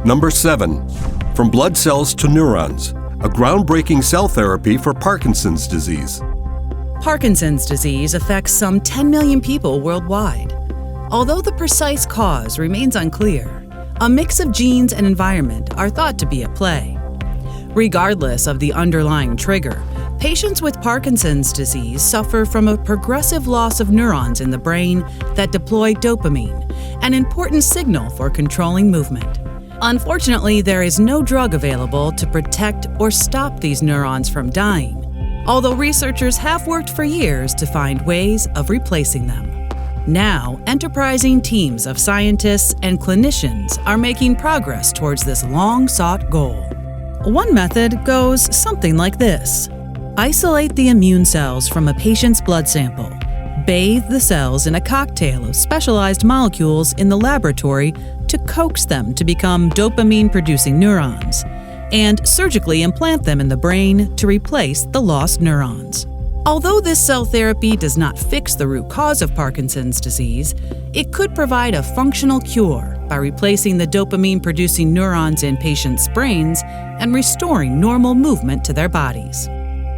Number 7. From blood cells to neurons, a groundbreaking cell therapy for Parkinson's disease. Parkinson's disease affects some 10 million people worldwide. Although the precise cause remains unclear, a mix of genes and environment are thought to be at play. Regardless of the underlying trigger, patients with Parkinson's disease suffer from a progressive loss of neurons in the brain that deploy dopamine, an important signal for controlling movement. Unfortunately, there is no drug available to protect or stop these neurons from dying, although researchers have worked for years to find ways of replacing them. Now, enterprising teams of scientists and clinicians are making progress towards this long-sought goal. One method goes something like this. Isolate the immune cells from a patient's blood sample. Bathe the cells in a cocktail of specialized molecules in the laboratory to coax them to become dopamine-producing neurons, and surgically implant them in the brain to replace the lost neurons. Although this cell therapy does not fix the root cause of Parkinson's disease, it could provide a functional cure by replacing the dopamine-producing neurons in patients' brains and restoring normal movement to their bodies.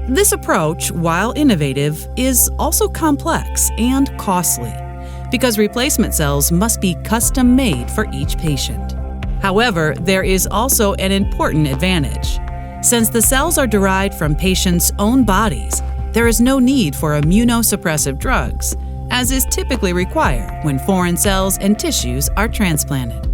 This approach, while innovative, is also complex and costly because replacement cells must be custom-made for each patient. However, there is also an important advantage. Since the cells are derived from patients' own bodies, there is no need for immunosuppressive drugs, as is typically required when foreign cells and tissues are transplanted.